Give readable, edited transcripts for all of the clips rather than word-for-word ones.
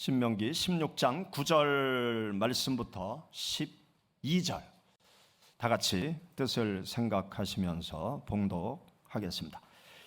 신명기 16장 9절 말씀부터 12절 다 같이 뜻을 생각하시면서 봉독하겠습니다.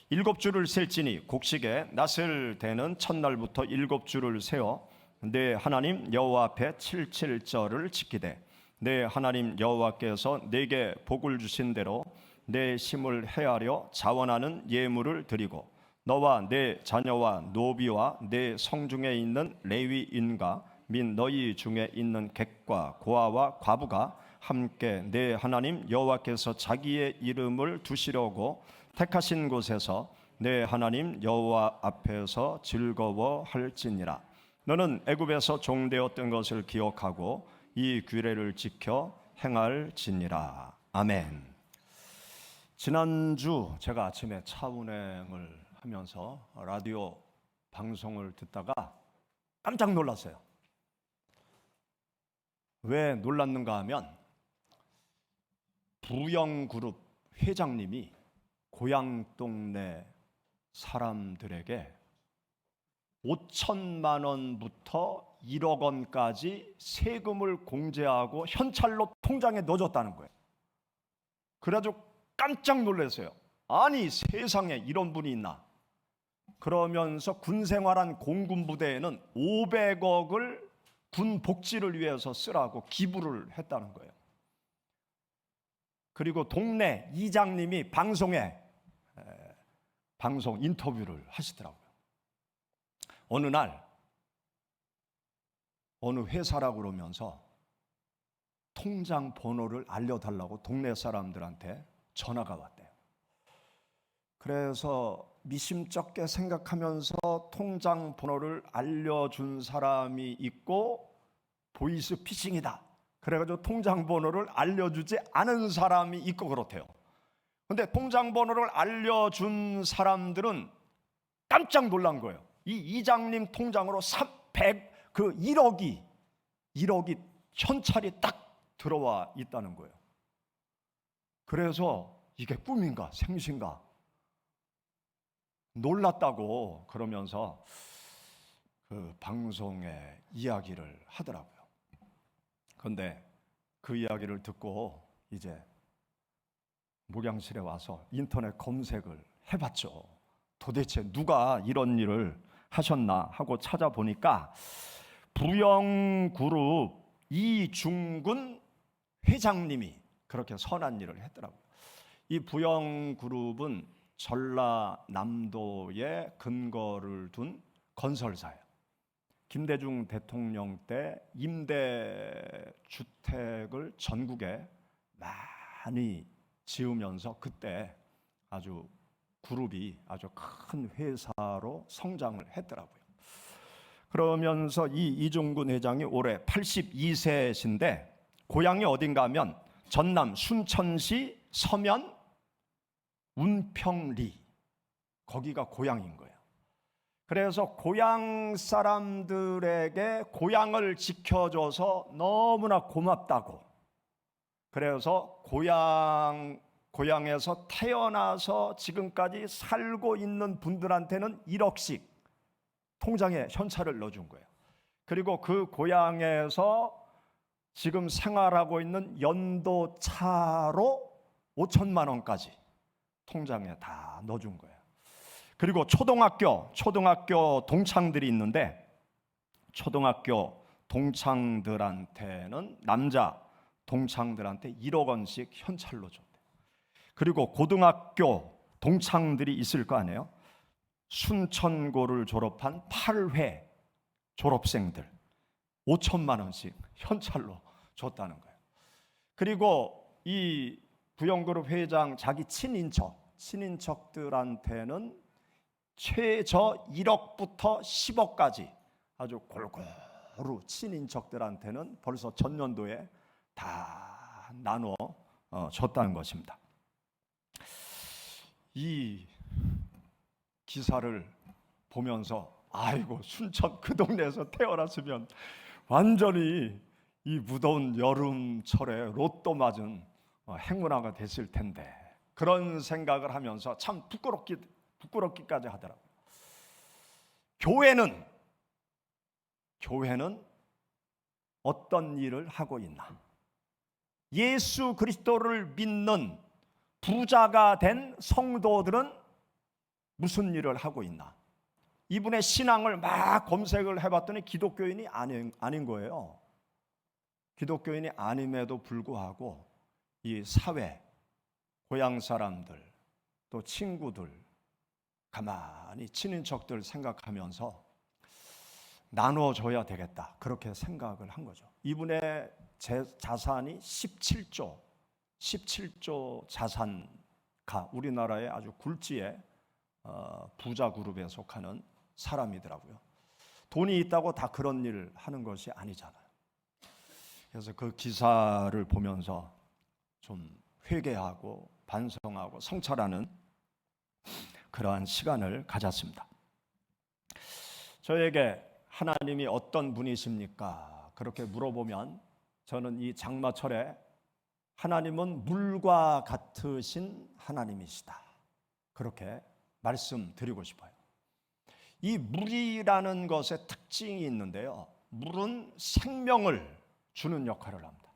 7주를 셀지니 곡식에 낫을 대는 첫날부터 7주를 세어 내 하나님 여호와 앞에 77절을 지키되 내 하나님 여호와께서 내게 복을 주신 대로 내 심을 헤아려 자원하는 예물을 드리고 너와 내 자녀와 노비와 내 성중에 있는 레위인과 및 너희 중에 있는 객과 고아와 과부가 함께 내 하나님 여호와께서 자기의 이름을 두시려고 택하신 곳에서 내 하나님 여호와 앞에서 즐거워할지니라. 너는 애굽에서 종되었던 것을 기억하고 이 규례를 지켜 행할지니라. 아멘. 지난주 제가 아침에 차 운행을 하면서 라디오 방송을 듣다가 깜짝 놀랐어요. 왜 놀랐는가 하면 부영그룹 회장님이 고향 동네 사람들에게 5천만 원부터 1억 원까지 세금을 공제하고 현찰로 통장에 넣어줬다는 거예요. 그래가지고 깜짝 놀랐어요. 아니 세상에 이런 분이 있나. 그러면서 군생활한 공군부대에는 500억을 군 복지를 위해서 쓰라고 기부를 했다는 거예요. 그리고 동네 이장님이 방송 인터뷰를 하시더라고요. 어느 날 어느 회사라고 그러면서 통장 번호를 알려달라고 동네 사람들한테 전화가 왔대요. 그래서 미심쩍게 생각하면서 통장 번호를 알려준 사람이 있고 보이스 피싱이다. 그래가지고 통장 번호를 알려주지 않은 사람이 있고 그렇대요. 근데 통장 번호를 알려준 사람들은 깜짝 놀란 거예요. 이 이장님 통장으로 1억이 현찰이 딱 들어와 있다는 거예요. 그래서 이게 꿈인가 생신가 놀랐다고 그러면서 그 방송에 이야기를 하더라고요. 그런데 그 이야기를 듣고 이제 목양실에 와서 인터넷 검색을 해봤죠. 도대체 누가 이런 일을 하셨나 하고 찾아보니까 부영그룹 이중근 회장님이 그렇게 선한 일을 했더라고요. 이 부영그룹은 전라남도에 근거를 둔 건설사예요. 김대중 대통령 때 임대주택을 전국에 많이 지으면서 그때 아주 그룹이 아주 큰 회사로 성장을 했더라고요. 그러면서 이 이중근 회장이 올해 82세신데 고향이 어딘가 하면 전남 순천시 서면 운평리, 거기가 고향인 거예요. 그래서 고향 사람들에게 고향을 지켜줘서 너무나 고맙다고, 그래서 고향에서 태어나서 지금까지 살고 있는 분들한테는 1억씩 통장에 현찰을 넣어준 거예요. 그리고 그 고향에서 지금 생활하고 있는 연도차로 5천만 원까지 통장에 다 넣어준 거예요. 그리고 초등학교 동창들이 있는데 초등학교 동창들한테는 남자 동창들한테 1억 원씩 현찰로 줬대요. 그리고 고등학교 동창들이 있을 거 아니에요. 순천고를 졸업한 8회 졸업생들 5천만 원씩 현찰로 줬다는 거예요. 그리고 이 부영그룹 회장 자기 친인척들한테는 최저 1억부터 10억까지 아주 골고루 친인척들한테는 벌써 전년도에 다 나눠 줬다는 것입니다. 이 기사를 보면서 아이고 순천 그 동네에서 태어났으면 완전히 이 무더운 여름철에 로또 맞은 행운아가 됐을 텐데 그런 생각을 하면서 참 부끄럽기까지 하더라고요. 교회는 어떤 일을 하고 있나? 예수 그리스도를 믿는 부자가 된 성도들은 무슨 일을 하고 있나? 이분의 신앙을 막 검색을 해봤더니 기독교인이 아닌 거예요. 기독교인이 아님에도 불구하고 이 사회, 고향 사람들, 또 친구들, 가만히 친인척들 생각하면서 나눠줘야 되겠다, 그렇게 생각을 한 거죠. 이분의 자산이 17조 자산가, 우리나라의 아주 굴지의 부자 그룹에 속하는 사람이더라고요. 돈이 있다고 다 그런 일을 하는 것이 아니잖아요. 그래서 그 기사를 보면서 좀 회개하고 반성하고 성찰하는 그러한 시간을 가졌습니다. 저에게 하나님이 어떤 분이십니까? 그렇게 물어보면 저는 이 장마철에 하나님은 물과 같으신 하나님이시다, 그렇게 말씀드리고 싶어요. 이 물이라는 것의 특징이 있는데요, 물은 생명을 주는 역할을 합니다.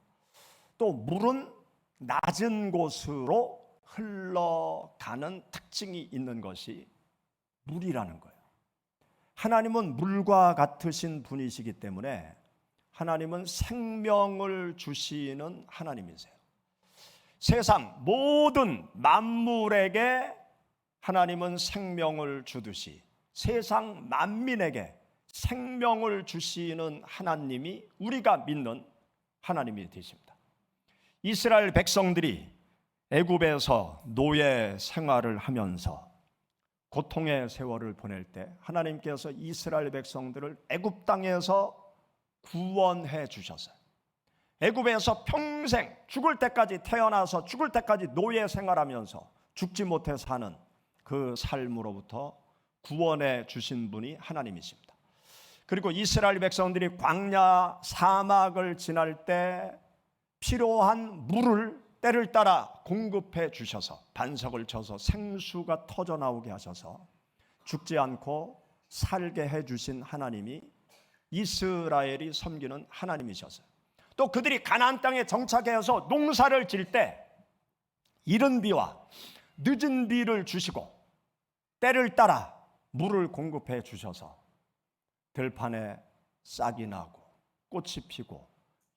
또 물은 낮은 곳으로 흘러가는 특징이 있는 것이 물이라는 거예요. 하나님은 물과 같으신 분이시기 때문에 하나님은 생명을 주시는 하나님이세요. 세상 모든 만물에게 하나님은 생명을 주듯이 세상 만민에게 생명을 주시는 하나님이 우리가 믿는 하나님이 되십니다. 이스라엘 백성들이 애굽에서 노예 생활을 하면서 고통의 세월을 보낼 때 하나님께서 이스라엘 백성들을 애굽 땅에서 구원해 주셨어요. 애굽에서 평생 죽을 때까지, 태어나서 죽을 때까지 노예 생활하면서 죽지 못해 사는 그 삶으로부터 구원해 주신 분이 하나님이십니다. 그리고 이스라엘 백성들이 광야 사막을 지날 때 필요한 물을 때를 따라 공급해 주셔서 반석을 쳐서 생수가 터져 나오게 하셔서 죽지 않고 살게 해 주신 하나님이 이스라엘이 섬기는 하나님이셨어요. 또 그들이 가나안 땅에 정착해서 농사를 지을 때 이른 비와 늦은 비를 주시고 때를 따라 물을 공급해 주셔서 들판에 싹이 나고 꽃이 피고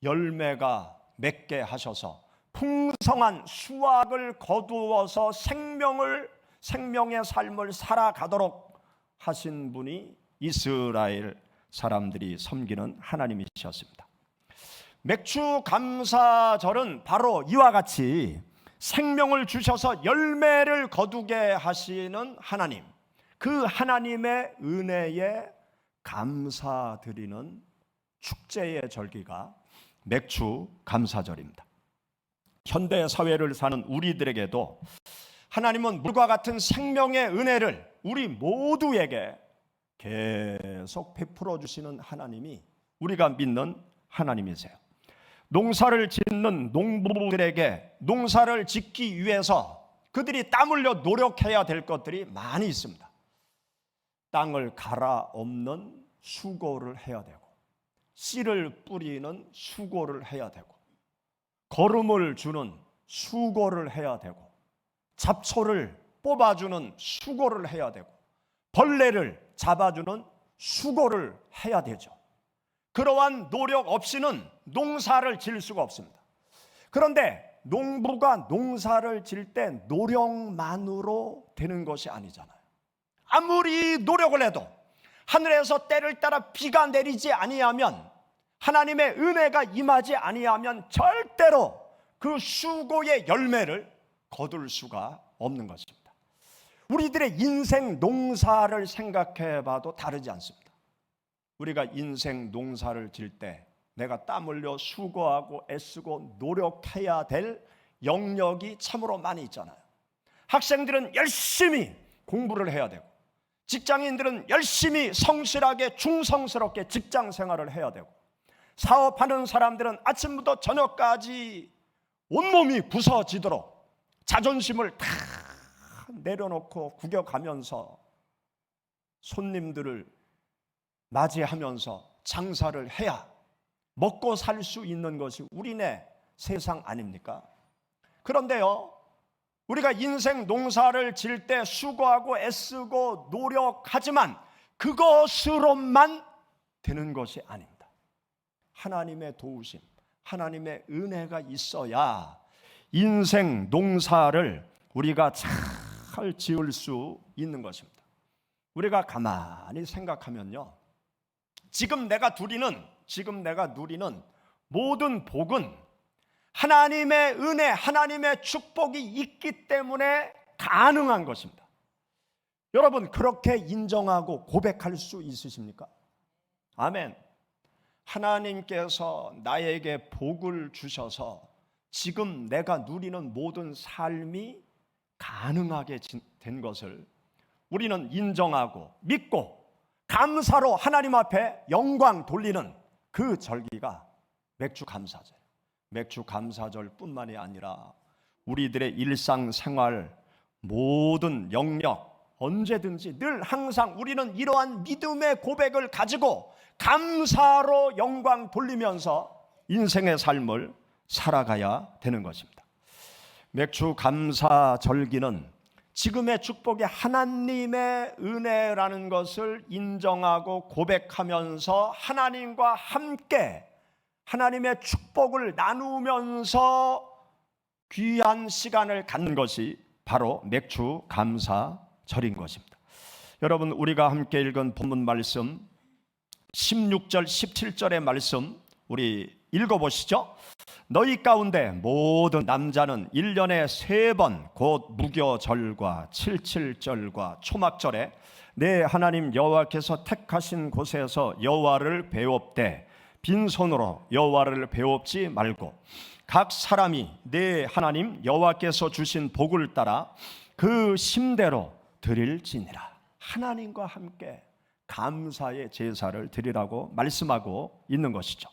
열매가 맺게 하셔서 풍성한 수확을 거두어서 생명의 삶을 살아가도록 하신 분이 이스라엘 사람들이 섬기는 하나님이셨습니다. 맥주 감사절은 바로 이와 같이 생명을 주셔서 열매를 거두게 하시는 하나님, 그 하나님의 은혜에 감사드리는 축제의 절기가 맥주 감사절입니다. 현대 사회를 사는 우리들에게도 하나님은 물과 같은 생명의 은혜를 우리 모두에게 계속 베풀어 주시는 하나님이 우리가 믿는 하나님이세요. 농사를 짓는 농부들에게 농사를 짓기 위해서 그들이 땀 흘려 노력해야 될 것들이 많이 있습니다. 땅을 갈아엎는 수고를 해야 되고, 씨를 뿌리는 수고를 해야 되고, 거름을 주는 수고를 해야 되고, 잡초를 뽑아주는 수고를 해야 되고, 벌레를 잡아주는 수고를 해야 되죠. 그러한 노력 없이는 농사를 지을 수가 없습니다. 그런데 농부가 농사를 지을 때 노력만으로 되는 것이 아니잖아요. 아무리 노력을 해도 하늘에서 때를 따라 비가 내리지 아니하면, 하나님의 은혜가 임하지 아니하면 절대로 그 수고의 열매를 거둘 수가 없는 것입니다. 우리들의 인생 농사를 생각해 봐도 다르지 않습니다. 우리가 인생 농사를 지을 때 내가 땀 흘려 수고하고 애쓰고 노력해야 될 영역이 참으로 많이 있잖아요. 학생들은 열심히 공부를 해야 되고, 직장인들은 열심히 성실하게 충성스럽게 직장 생활을 해야 되고, 사업하는 사람들은 아침부터 저녁까지 온몸이 부서지도록 자존심을 다 내려놓고 구겨가면서 손님들을 맞이하면서 장사를 해야 먹고 살 수 있는 것이 우리네 세상 아닙니까? 그런데요, 우리가 인생 농사를 지을 때 수고하고 애쓰고 노력하지만 그것으로만 되는 것이 아닙니다. 하나님의 도우심, 하나님의 은혜가 있어야 인생 농사를 우리가 잘 지을 수 있는 것입니다. 우리가 가만히 생각하면요, 지금 내가 누리는 모든 복은 하나님의 은혜, 하나님의 축복이 있기 때문에 가능한 것입니다. 여러분, 그렇게 인정하고 고백할 수 있으십니까? 아멘. 하나님께서 나에게 복을 주셔서 지금 내가 누리는 모든 삶이 가능하게 된 것을 우리는 인정하고 믿고 감사로 하나님 앞에 영광 돌리는 그 절기가 맥주감사절. 맥주감사절뿐만이 아니라 우리들의 일상생활 모든 영역 언제든지 늘 항상 우리는 이러한 믿음의 고백을 가지고 감사로 영광 돌리면서 인생의 삶을 살아가야 되는 것입니다. 맥주감사절기는 지금의 축복이 하나님의 은혜라는 것을 인정하고 고백하면서 하나님과 함께 하나님의 축복을 나누면서 귀한 시간을 갖는 것이 바로 맥주감사절인 것입니다. 여러분, 우리가 함께 읽은 본문 말씀 16절 17절의 말씀 우리 읽어보시죠. 너희 가운데 모든 남자는 1년에 3번 곧 무교절과 칠칠절과 초막절에 내 하나님 여호와께서 택하신 곳에서 여호와를 배웁되 빈손으로 여호와를 배웁지 말고 각 사람이 내 하나님 여호와께서 주신 복을 따라 그 심대로 드릴지니라. 하나님과 함께 감사의 제사를 드리라고 말씀하고 있는 것이죠.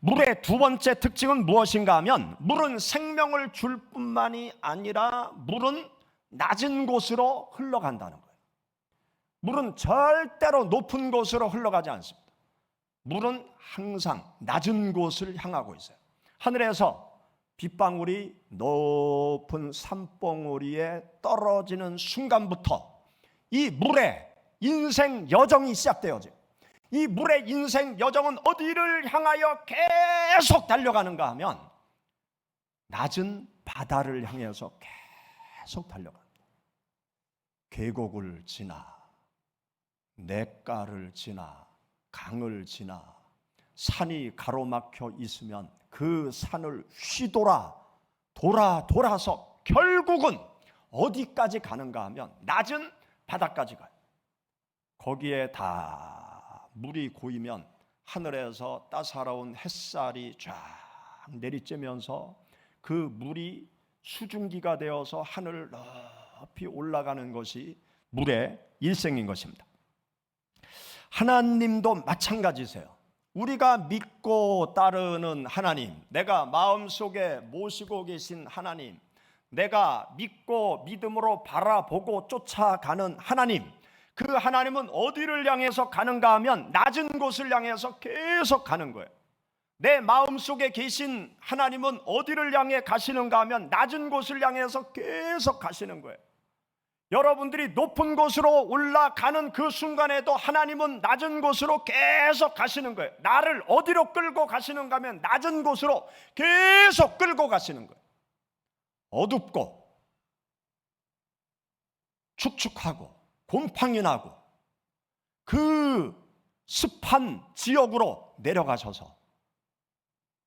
물의 두 번째 특징은 무엇인가 하면 물은 생명을 줄 뿐만이 아니라 물은 낮은 곳으로 흘러간다는 거예요. 물은 절대로 높은 곳으로 흘러가지 않습니다. 물은 항상 낮은 곳을 향하고 있어요. 하늘에서 빗방울이 높은 산봉우리에 떨어지는 순간부터 이 물의 인생 여정이 시작되어져요. 이 물의 인생 여정은 어디를 향하여 계속 달려가는가 하면 낮은 바다를 향해서 계속 달려갑니다. 계곡을 지나 냇가를 지나 강을 지나 산이 가로막혀 있으면 그 산을 돌아서 결국은 어디까지 가는가 하면 낮은 바다까지 가요. 거기에 다 물이 고이면 하늘에서 따사로운 햇살이 쫙 내리쬐면서 그 물이 수증기가 되어서 하늘을 높이 올라가는 것이 물의 일생인 것입니다. 하나님도 마찬가지세요. 우리가 믿고 따르는 하나님, 내가 마음속에 모시고 계신 하나님, 내가 믿고 믿음으로 바라보고 쫓아가는 하나님, 그 하나님은 어디를 향해서 가는가 하면 낮은 곳을 향해서 계속 가는 거예요. 내 마음속에 계신 하나님은 어디를 향해 가시는가 하면 낮은 곳을 향해서 계속 가시는 거예요. 여러분들이 높은 곳으로 올라가는 그 순간에도 하나님은 낮은 곳으로 계속 가시는 거예요. 나를 어디로 끌고 가시는가 하면 낮은 곳으로 계속 끌고 가시는 거예요. 어둡고 축축하고 곰팡이 나고 그 습한 지역으로 내려가셔서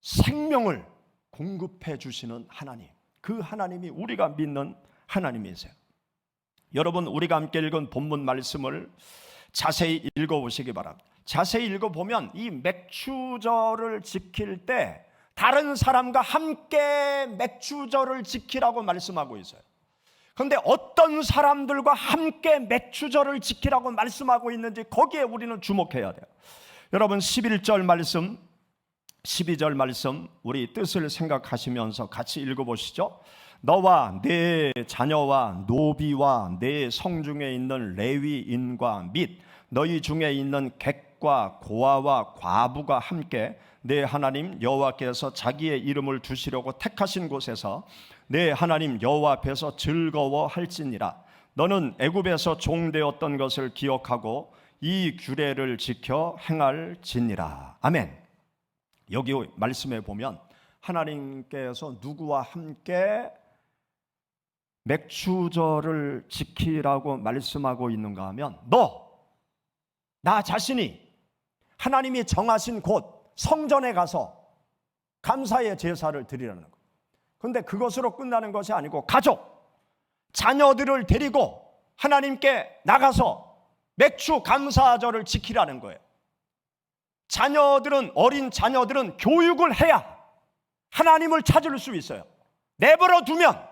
생명을 공급해 주시는 하나님, 그 하나님이 우리가 믿는 하나님이세요. 여러분, 우리가 함께 읽은 본문 말씀을 자세히 읽어보시기 바랍니다. 자세히 읽어보면 이 맥주절을 지킬 때 다른 사람과 함께 맥주절을 지키라고 말씀하고 있어요. 그런데 어떤 사람들과 함께 맥주절을 지키라고 말씀하고 있는지 거기에 우리는 주목해야 돼요. 여러분, 11절 말씀, 12절 말씀 우리 뜻을 생각하시면서 같이 읽어보시죠. 너와 내 자녀와 노비와 내 성중에 있는 레위인과 및 너희 중에 있는 객과 고아와 과부가 함께 내 하나님 여호와께서 자기의 이름을 두시려고 택하신 곳에서 내 하나님 여호와 앞에서 즐거워할지니라. 너는 애굽에서 종되었던 것을 기억하고 이 규례를 지켜 행할지니라. 아멘. 여기 말씀에 보면 하나님께서 누구와 함께 맥추절을 지키라고 말씀하고 있는가 하면 나 자신이 하나님이 정하신 곳 성전에 가서 감사의 제사를 드리라는 것. 그런데 그것으로 끝나는 것이 아니고 가족, 자녀들을 데리고 하나님께 나가서 맥주 감사절을 지키라는 거예요. 어린 자녀들은 교육을 해야 하나님을 찾을 수 있어요. 내버려 두면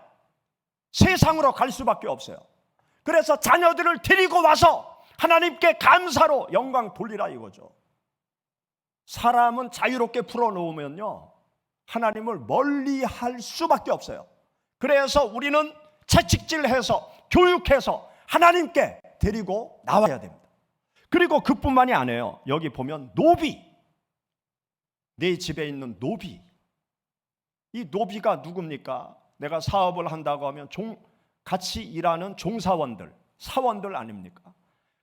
세상으로 갈 수밖에 없어요. 그래서 자녀들을 데리고 와서 하나님께 감사로 영광 돌리라 이거죠. 사람은 자유롭게 풀어놓으면요 하나님을 멀리할 수밖에 없어요. 그래서 우리는 채찍질해서 교육해서 하나님께 데리고 나와야 됩니다. 그리고 그뿐만이 아니에요. 여기 보면 노비, 내 집에 있는 노비. 이 노비가 누굽니까? 내가 사업을 한다고 하면 같이 일하는 종사원들, 사원들 아닙니까?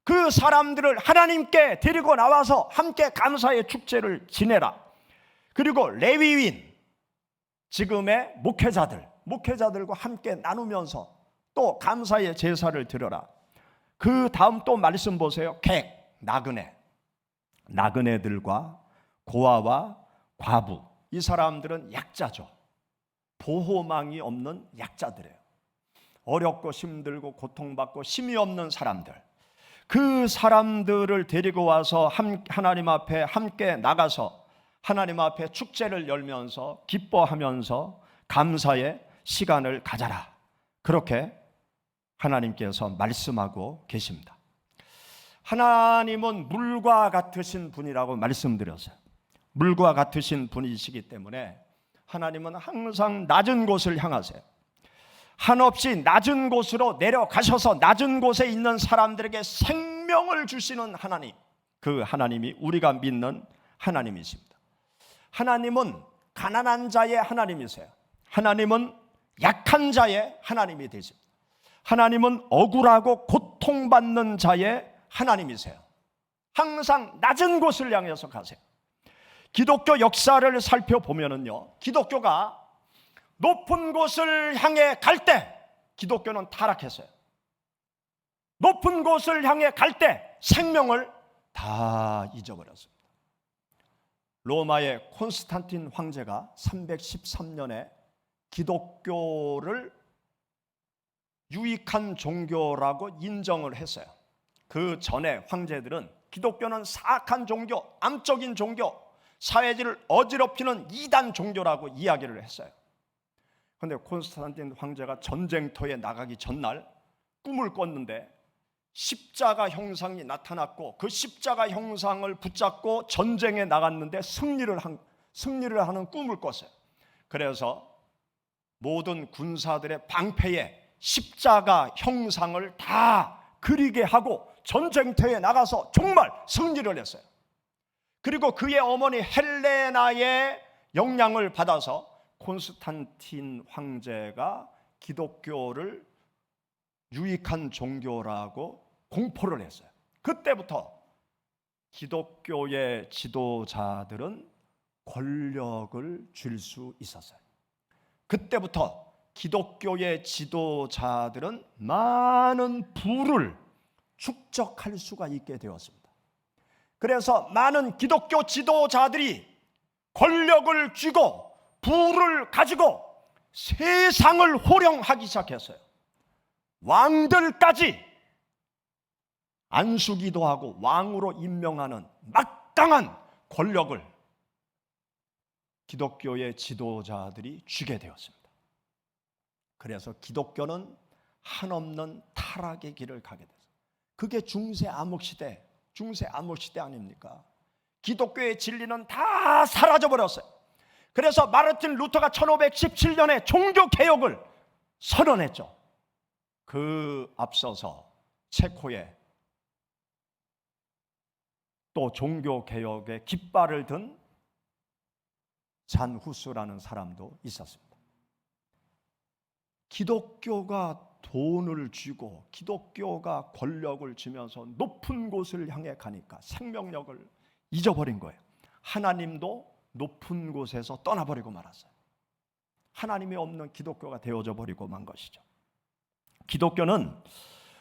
그 사람들을 하나님께 데리고 나와서 함께 감사의 축제를 지내라. 그리고 레위인, 지금의 목회자들과 함께 나누면서 또 감사의 제사를 드려라. 그 다음 또 말씀 보세요. 객, 나그네들과 고아와 과부, 이 사람들은 약자죠. 보호망이 없는 약자들이에요. 어렵고 힘들고 고통받고 힘이 없는 사람들, 그 사람들을 데리고 와서 하나님 앞에 함께 나가서 하나님 앞에 축제를 열면서 기뻐하면서 감사의 시간을 가져라. 그렇게 하나님께서 말씀하고 계십니다. 하나님은 물과 같으신 분이라고 말씀드렸어요. 물과 같으신 분이시기 때문에 하나님은 항상 낮은 곳을 향하세요. 한없이 낮은 곳으로 내려가셔서 낮은 곳에 있는 사람들에게 생명을 주시는 하나님, 그 하나님이 우리가 믿는 하나님이십니다. 하나님은 가난한 자의 하나님이세요. 하나님은 약한 자의 하나님이 되십니다. 하나님은 억울하고 고통받는 자의 하나님이세요. 항상 낮은 곳을 향해서 가세요. 기독교 역사를 살펴보면요, 기독교가 높은 곳을 향해 갈 때 기독교는 타락했어요. 높은 곳을 향해 갈 때 생명을 다 잊어버렸습니다. 로마의 콘스탄틴 황제가 313년에 기독교를 유익한 종교라고 인정을 했어요. 그 전에 황제들은 기독교는 사악한 종교, 암적인 종교, 사회를 어지럽히는 이단 종교라고 이야기를 했어요. 그런데 콘스탄틴 황제가 전쟁터에 나가기 전날 꿈을 꿨는데 십자가 형상이 나타났고 그 십자가 형상을 붙잡고 전쟁에 나갔는데 승리를 하는 꿈을 꿨어요. 그래서 모든 군사들의 방패에 십자가 형상을 다 그리게 하고 전쟁터에 나가서 정말 승리를 했어요. 그리고 그의 어머니 헬레나의 영향을 받아서 콘스탄틴 황제가 기독교를 유익한 종교라고 공포를 했어요. 그때부터 기독교의 지도자들은 권력을 줄 수 있었어요. 그때부터 기독교의 지도자들은 많은 부를 축적할 수가 있게 되었습니다. 그래서 많은 기독교 지도자들이 권력을 쥐고 부를 가지고 세상을 호령하기 시작했어요. 왕들까지 안수기도 하고 왕으로 임명하는 막강한 권력을 기독교의 지도자들이 쥐게 되었습니다. 그래서 기독교는 한없는 타락의 길을 가게 됐어요. 그게 중세 암흑 시대 아닙니까? 기독교의 진리는 다 사라져 버렸어요. 그래서 마르틴 루터가 1517년에 종교개혁을 선언했죠. 그 앞서서 체코의 또 종교개혁의 깃발을 든 잔 후스라는 사람도 있었습니다. 기독교가 돈을 쥐고 기독교가 권력을 주면서 높은 곳을 향해 가니까 생명력을 잊어버린 거예요. 하나님도 높은 곳에서 떠나버리고 말았어요. 하나님이 없는 기독교가 되어져 버리고 만 것이죠. 기독교는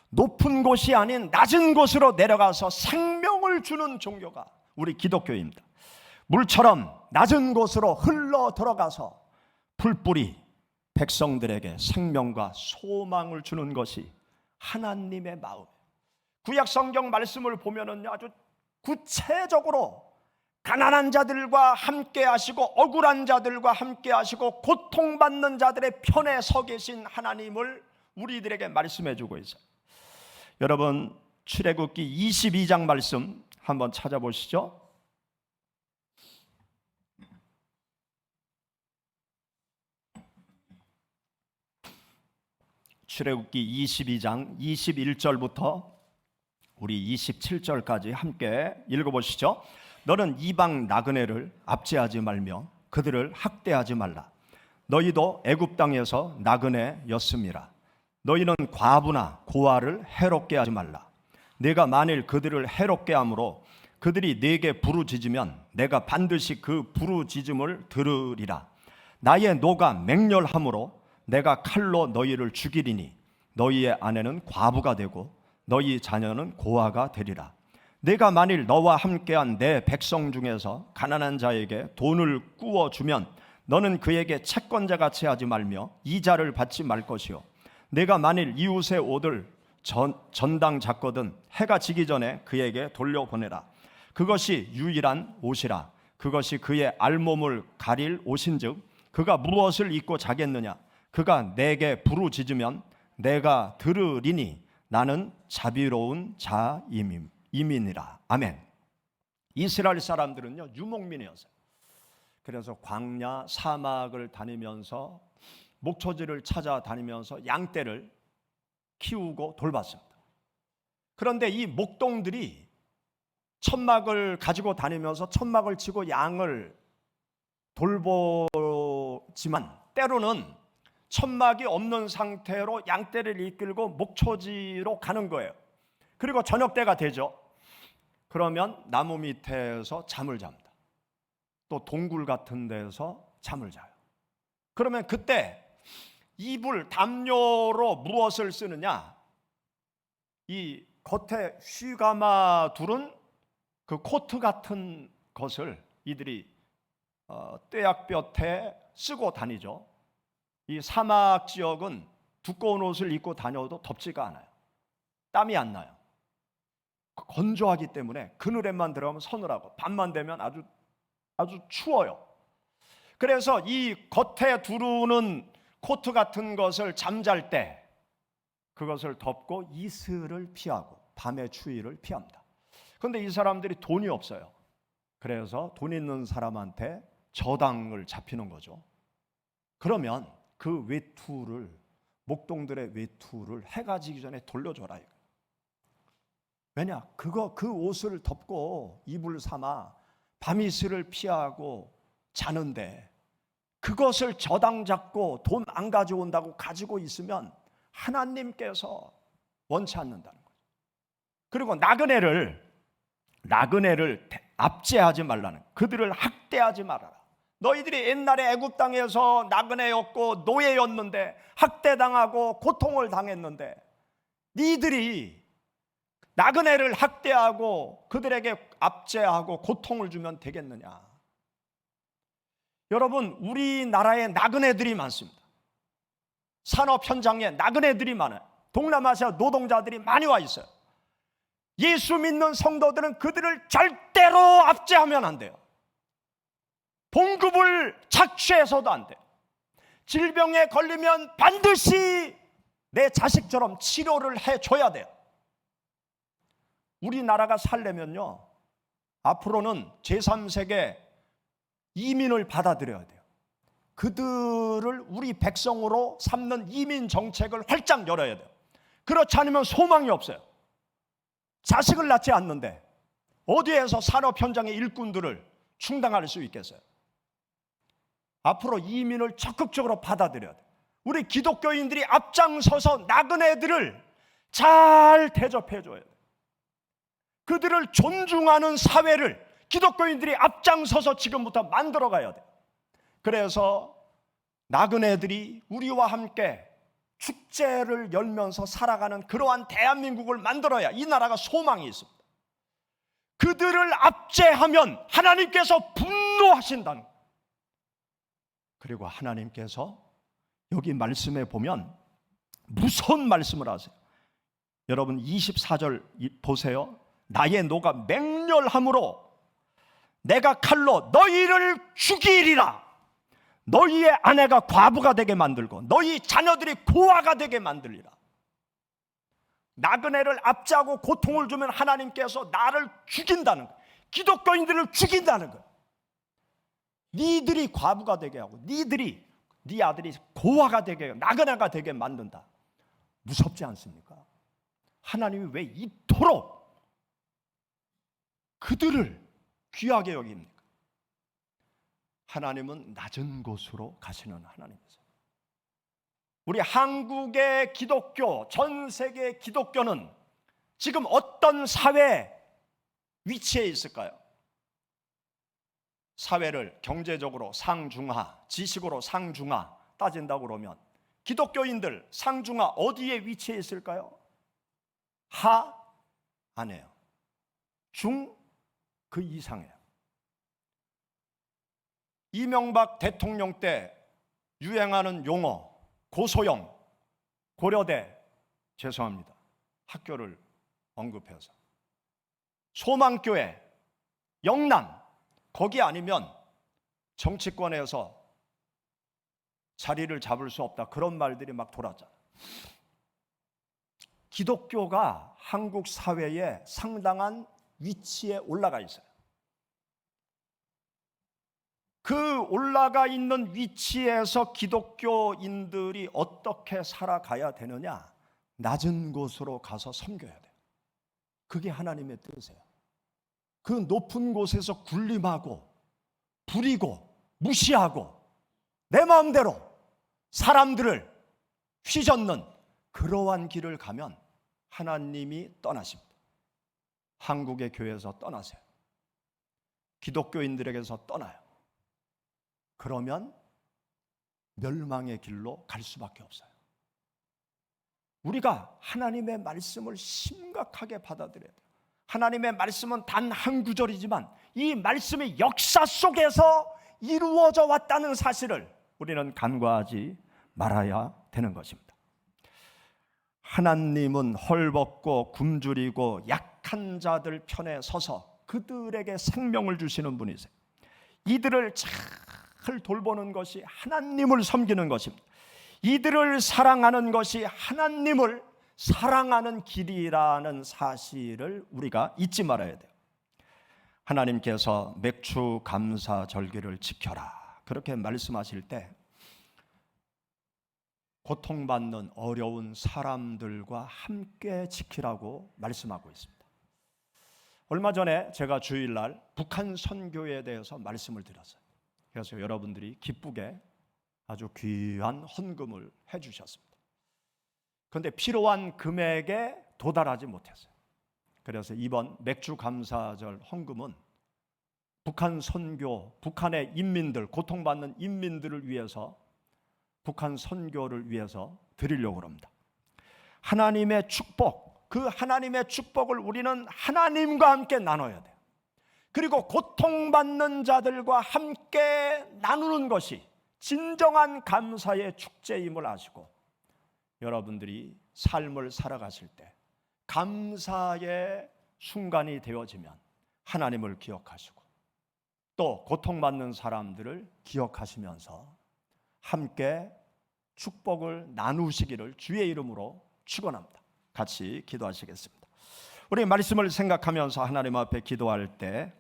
높은 곳이 아닌 낮은 곳으로 내려가서 생명을 주는 종교가 우리 기독교입니다. 물처럼 낮은 곳으로 흘러 들어가서 풀뿌리 백성들에게 생명과 소망을 주는 것이 하나님의 마음이에요. 구약 성경 말씀을 보면은 아주 구체적으로 가난한 자들과 함께 하시고 억울한 자들과 함께 하시고 고통받는 자들의 편에 서 계신 하나님을 우리들에게 말씀해 주고 있어요. 여러분, 출애굽기 22장 말씀 한번 찾아보시죠. 출애굽기 22장 21절부터 우리 27절까지 함께 읽어보시죠. 너는 이방 나그네를 압제하지 말며 그들을 학대하지 말라. 너희도 애굽 땅에서 나그네였음이라. 너희는 과부나 고아를 해롭게 하지 말라. 내가 만일 그들을 해롭게 함으로 그들이 내게 부르짖으면 내가 반드시 그 부르짖음을 들으리라. 나의 노가 맹렬함으로 내가 칼로 너희를 죽이리니 너희의 아내는 과부가 되고 너희 자녀는 고아가 되리라. 내가 만일 너와 함께한 내 백성 중에서 가난한 자에게 돈을 꾸어주면 너는 그에게 채권자같이 하지 말며 이자를 받지 말 것이요. 내가 만일 이웃의 옷을 전당 잡거든 해가 지기 전에 그에게 돌려보내라. 그것이 유일한 옷이라. 그것이 그의 알몸을 가릴 옷인즉 그가 무엇을 입고 자겠느냐. 그가 내게 부르짖으면 내가 들으리니 나는 자비로운 자임이니라. 아멘. 이스라엘 사람들은요 유목민이었어요. 그래서 광야 사막을 다니면서 목초지를 찾아다니면서 양떼를 키우고 돌봤습니다. 그런데 이 목동들이 천막을 가지고 다니면서 천막을 치고 양을 돌보지만 때로는 천막이 없는 상태로 양떼를 이끌고 목초지로 가는 거예요. 그리고 저녁 때가 되죠. 그러면 나무 밑에서 잠을 잡니다. 또 동굴 같은 데서 잠을 자요. 그러면 그때 이불, 담요로 무엇을 쓰느냐? 이 겉에 쉬가마 둘은 그 코트 같은 것을 이들이 떼약볕에 쓰고 다니죠. 이 사막 지역은 두꺼운 옷을 입고 다녀도 덥지가 않아요. 땀이 안 나요. 건조하기 때문에 그늘에만 들어가면 서늘하고 밤만 되면 아주 추워요. 그래서 이 겉에 두르는 코트 같은 것을 잠잘 때 그것을 덮고 이슬을 피하고 밤의 추위를 피합니다. 그런데 이 사람들이 돈이 없어요. 그래서 돈 있는 사람한테 저당을 잡히는 거죠. 그러면 그 외투를 목동들의 외투를 해가 지기 전에 돌려줘라. 왜냐? 그 옷을 덮고 이불 삼아 밤이슬을 피하고 자는데 그것을 저당 잡고 돈 안 가져온다고 가지고 있으면 하나님께서 원치 않는다는 거죠. 그리고 나그네를 압제하지 말라는, 그들을 학대하지 말아라. 너희들이 옛날에 애굽 땅에서 나그네였고 노예였는데 학대당하고 고통을 당했는데 니들이 나그네를 학대하고 그들에게 압제하고 고통을 주면 되겠느냐? 여러분, 우리나라에 나그네들이 많습니다. 산업 현장에 나그네들이 많아요. 동남아시아 노동자들이 많이 와 있어요. 예수 믿는 성도들은 그들을 절대로 압제하면 안 돼요. 봉급을 착취해서도 안 돼요. 질병에 걸리면 반드시 내 자식처럼 치료를 해줘야 돼요. 우리나라가 살려면요, 앞으로는 제3세계 이민을 받아들여야 돼요. 그들을 우리 백성으로 삼는 이민 정책을 활짝 열어야 돼요. 그렇지 않으면 소망이 없어요. 자식을 낳지 않는데 어디에서 산업 현장의 일꾼들을 충당할 수 있겠어요? 앞으로 이민을 적극적으로 받아들여야 돼. 우리 기독교인들이 앞장서서 나그네들을 잘 대접해줘야 돼. 그들을 존중하는 사회를 기독교인들이 앞장서서 지금부터 만들어가야 돼. 그래서 나그네들이 우리와 함께 축제를 열면서 살아가는 그러한 대한민국을 만들어야 이 나라가 소망이 있습니다. 그들을 압제하면 하나님께서 분노하신다는 거예요. 그리고 하나님께서 여기 말씀에 보면 무서운 말씀을 하세요. 여러분 24절 보세요. 나의 노가 맹렬함으로 내가 칼로 너희를 죽이리라. 너희의 아내가 과부가 되게 만들고 너희 자녀들이 고아가 되게 만들리라. 나그네를 압제하고 고통을 주면 하나님께서 나를 죽인다는 거예요. 기독교인들을 죽인다는 거예요. 니들이 과부가 되게 하고 네 아들이 고아가 되게, 나그네가 되게 만든다. 무섭지 않습니까? 하나님이 왜 이토록 그들을 귀하게 여깁니까? 하나님은 낮은 곳으로 가시는 하나님이세요. 우리 한국의 기독교, 전 세계 기독교는 지금 어떤 사회 위치에 있을까요? 사회를 경제적으로 상중하, 지식으로 상중하 따진다고 그러면 기독교인들 상중하 어디에 위치해 있을까요? 하? 아니에요. 중? 그 이상이에요. 이명박 대통령 때 유행하는 용어, 고소영, 고려대, 죄송합니다, 학교를 언급해서 소망교회, 영남, 거기 아니면 정치권에서 자리를 잡을 수 없다, 그런 말들이 막 돌았잖아요. 기독교가 한국 사회에 상당한 위치에 올라가 있어요. 그 올라가 있는 위치에서 기독교인들이 어떻게 살아가야 되느냐? 낮은 곳으로 가서 섬겨야 돼요. 그게 하나님의 뜻이에요. 그 높은 곳에서 군림하고 부리고 무시하고 내 마음대로 사람들을 휘젓는 그러한 길을 가면 하나님이 떠나십니다. 한국의 교회에서 떠나세요. 기독교인들에게서 떠나요. 그러면 멸망의 길로 갈 수밖에 없어요. 우리가 하나님의 말씀을 심각하게 받아들여야 돼요. 하나님의 말씀은 단 한 구절이지만 이 말씀이 역사 속에서 이루어져 왔다는 사실을 우리는 간과하지 말아야 되는 것입니다. 하나님은 헐벗고 굶주리고 약한 자들 편에 서서 그들에게 생명을 주시는 분이세요. 이들을 잘 돌보는 것이 하나님을 섬기는 것입니다. 이들을 사랑하는 것이 하나님을 사랑하는 길이라는 사실을 우리가 잊지 말아야 돼요. 하나님께서 맥주 감사 절기를 지켜라 그렇게 말씀하실 때 고통받는 어려운 사람들과 함께 지키라고 말씀하고 있습니다. 얼마 전에 제가 주일날 북한 선교에 대해서 말씀을 드렸어요. 그래서 여러분들이 기쁘게 아주 귀한 헌금을 해주셨습니다. 그런데 필요한 금액에 도달하지 못했어요. 그래서 이번 맥주 감사절 헌금은 북한 선교, 북한의 인민들, 고통받는 인민들을 위해서, 북한 선교를 위해서 드리려고 합니다. 하나님의 축복, 그 하나님의 축복을 우리는 하나님과 함께 나눠야 돼요. 그리고 고통받는 자들과 함께 나누는 것이 진정한 감사의 축제임을 아시고 여러분들이 삶을 살아가실 때 감사의 순간이 되어지면 하나님을 기억하시고 또 고통받는 사람들을 기억하시면서 함께 축복을 나누시기를 주의 이름으로 축원합니다. 같이 기도하시겠습니다. 우리 말씀을 생각하면서 하나님 앞에 기도할 때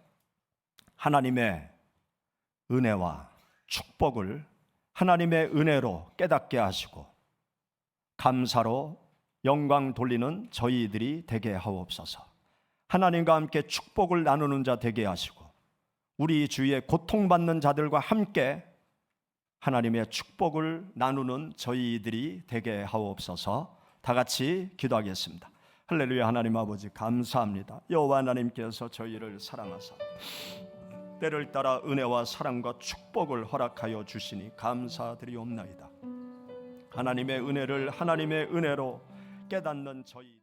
하나님의 은혜와 축복을 하나님의 은혜로 깨닫게 하시고 감사로 영광 돌리는 저희들이 되게 하옵소서. 하나님과 함께 축복을 나누는 자 되게 하시고 우리 주위에 고통받는 자들과 함께 하나님의 축복을 나누는 저희들이 되게 하옵소서. 다 같이 기도하겠습니다. 할렐루야. 하나님 아버지 감사합니다. 여호와 하나님께서 저희를 사랑하사 때를 따라 은혜와 사랑과 축복을 허락하여 주시니 감사드리옵나이다. 하나님의 은혜를 하나님의 은혜로 깨닫는 저희